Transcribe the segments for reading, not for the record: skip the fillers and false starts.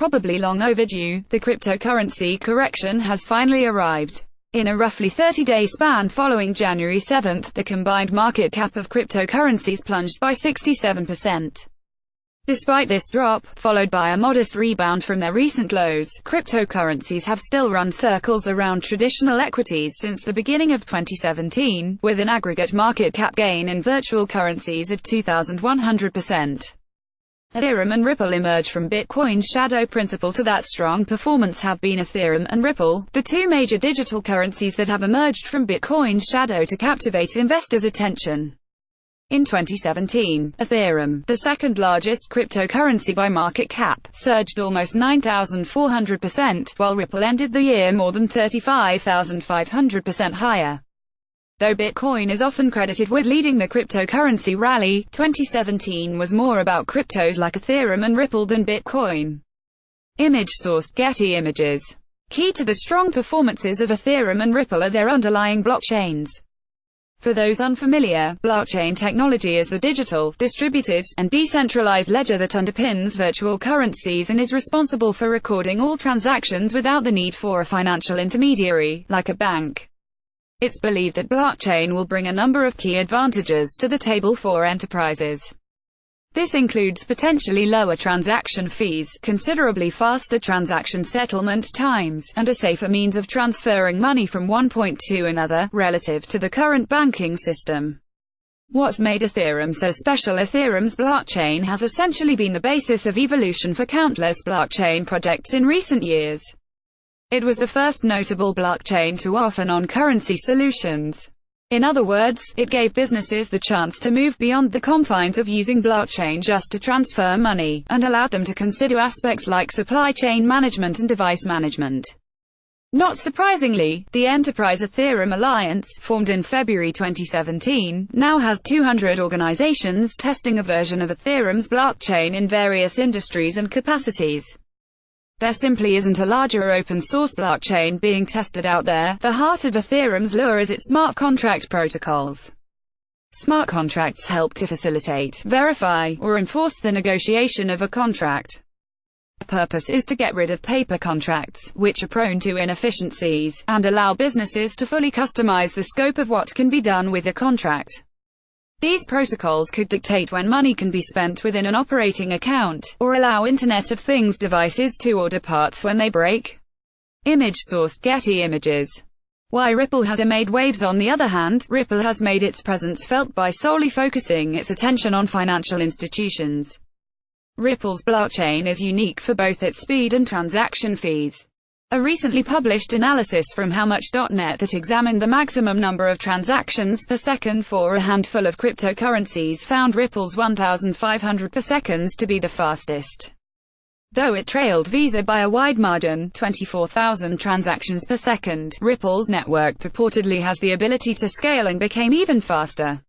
probably long overdue, the cryptocurrency correction has finally arrived. In a roughly 30-day span following January 7, the combined market cap of cryptocurrencies plunged by 67%. Despite this drop, followed by a modest rebound from their recent lows, cryptocurrencies have still run circles around traditional equities since the beginning of 2017, with an aggregate market cap gain in virtual currencies of 2,100%. Ethereum and Ripple emerge from Bitcoin's shadow. Principal to that strong performance have been Ethereum and Ripple, the two major digital currencies that have emerged from Bitcoin's shadow to captivate investors' attention. In 2017, Ethereum, the second largest cryptocurrency by market cap, surged almost 9,400%, while Ripple ended the year more than 35,500% higher. Though Bitcoin is often credited with leading the cryptocurrency rally, 2017 was more about cryptos like Ethereum and Ripple than Bitcoin. Image source: Getty Images. Key to the strong performances of Ethereum and Ripple are their underlying blockchains. For those unfamiliar, blockchain technology is the digital, distributed, and decentralized ledger that underpins virtual currencies and is responsible for recording all transactions without the need for a financial intermediary, like a bank. It's believed that blockchain will bring a number of key advantages to the table for enterprises. This includes potentially lower transaction fees, considerably faster transaction settlement times, and a safer means of transferring money from one point to another, relative to the current banking system. What's made Ethereum so special? Ethereum's blockchain has essentially been the basis of evolution for countless blockchain projects in recent years. It was the first notable blockchain to offer non-currency solutions. In other words, it gave businesses the chance to move beyond the confines of using blockchain just to transfer money, and allowed them to consider aspects like supply chain management and device management. Not surprisingly, the Enterprise Ethereum Alliance, formed in February 2017, now has 200 organizations testing a version of Ethereum's blockchain in various industries and capacities. There simply isn't a larger open-source blockchain being tested out there. The heart of Ethereum's lure is its smart contract protocols. Smart contracts help to facilitate, verify, or enforce the negotiation of a contract. The purpose is to get rid of paper contracts, which are prone to inefficiencies, and allow businesses to fully customize the scope of what can be done with a contract. These protocols could dictate when money can be spent within an operating account, or allow Internet of Things devices to order parts when they break. Image source: Getty Images. Why Ripple has made waves? On the other hand, Ripple has made its presence felt by solely focusing its attention on financial institutions. Ripple's blockchain is unique for both its speed and transaction fees. A recently published analysis from HowMuch.net that examined the maximum number of transactions per second for a handful of cryptocurrencies found Ripple's 1,500 per second to be the fastest. Though it trailed Visa by a wide margin, 24,000 transactions per second, Ripple's network purportedly has the ability to scale and became even faster.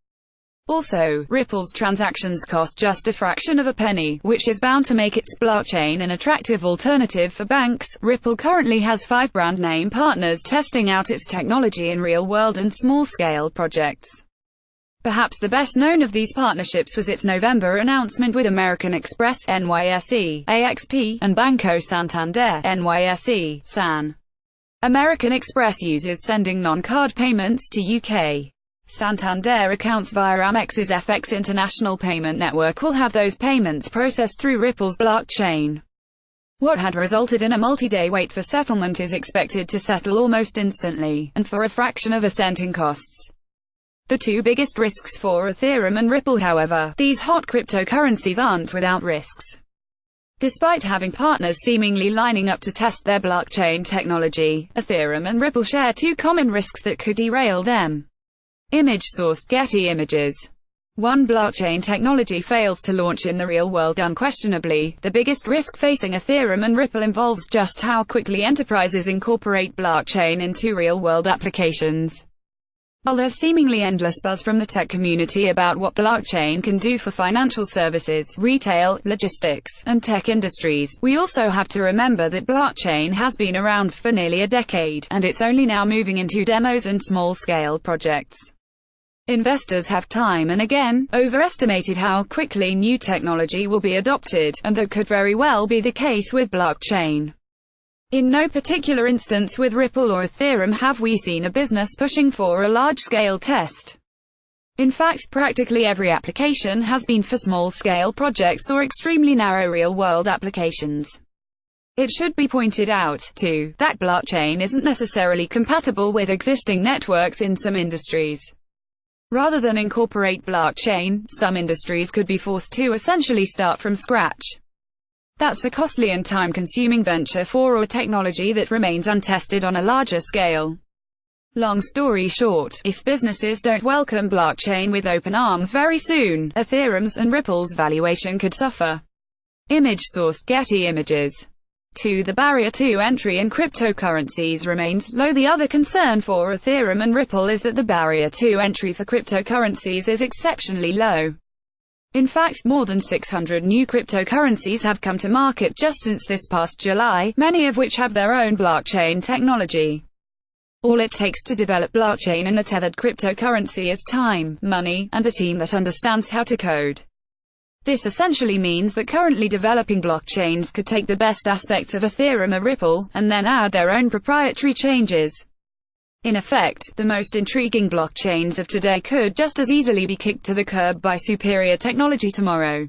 Also, Ripple's transactions cost just a fraction of a penny, which is bound to make its blockchain an attractive alternative for banks. Ripple currently has 5 brand name partners testing out its technology in real-world and small-scale projects. Perhaps the best known of these partnerships was its November announcement with American Express (NYSE), AXP, and Banco Santander (NYSE, SAN). American Express uses sending non-card payments to UK. Santander accounts via Amex's FX International Payment Network will have those payments processed through Ripple's blockchain. What had resulted in a multi-day wait for settlement is expected to settle almost instantly, and for a fraction of a cent in costs. The two biggest risks for Ethereum and Ripple, however, these hot cryptocurrencies aren't without risks. Despite having partners seemingly lining up to test their blockchain technology, Ethereum and Ripple share two common risks that could derail them. Image source: Getty Images. 1. Blockchain technology fails to launch in the real world. Unquestionably, the biggest risk facing Ethereum and Ripple involves just how quickly enterprises incorporate blockchain into real-world applications. While there's seemingly endless buzz from the tech community about what blockchain can do for financial services, retail, logistics, and tech industries, we also have to remember that blockchain has been around for nearly a decade, and it's only now moving into demos and small-scale projects. Investors have time and again overestimated how quickly new technology will be adopted, and that could very well be the case with blockchain. In no particular instance with Ripple or Ethereum have we seen a business pushing for a large-scale test. In fact, practically every application has been for small-scale projects or extremely narrow real-world applications. It should be pointed out, too, that blockchain isn't necessarily compatible with existing networks in some industries. Rather than incorporate blockchain, some industries could be forced to essentially start from scratch. That's a costly and time-consuming venture for a technology that remains untested on a larger scale. Long story short, if businesses don't welcome blockchain with open arms very soon, Ethereum's and Ripple's valuation could suffer. Image source: Getty Images. 2. The barrier to entry in cryptocurrencies remains low. The other concern for Ethereum and Ripple is that the barrier to entry for cryptocurrencies is exceptionally low. In fact, more than 600 new cryptocurrencies have come to market just since this past July, many of which have their own blockchain technology. All it takes to develop blockchain and a tethered cryptocurrency is time, money, and a team that understands how to code. This essentially means that currently developing blockchains could take the best aspects of Ethereum or Ripple, and then add their own proprietary changes. In effect, the most intriguing blockchains of today could just as easily be kicked to the curb by superior technology tomorrow.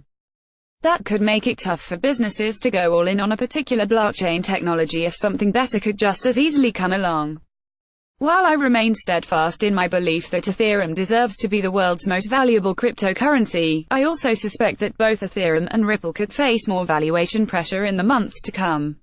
That could make it tough for businesses to go all in on a particular blockchain technology if something better could just as easily come along. While I remain steadfast in my belief that Ethereum deserves to be the world's most valuable cryptocurrency, I also suspect that both Ethereum and Ripple could face more valuation pressure in the months to come.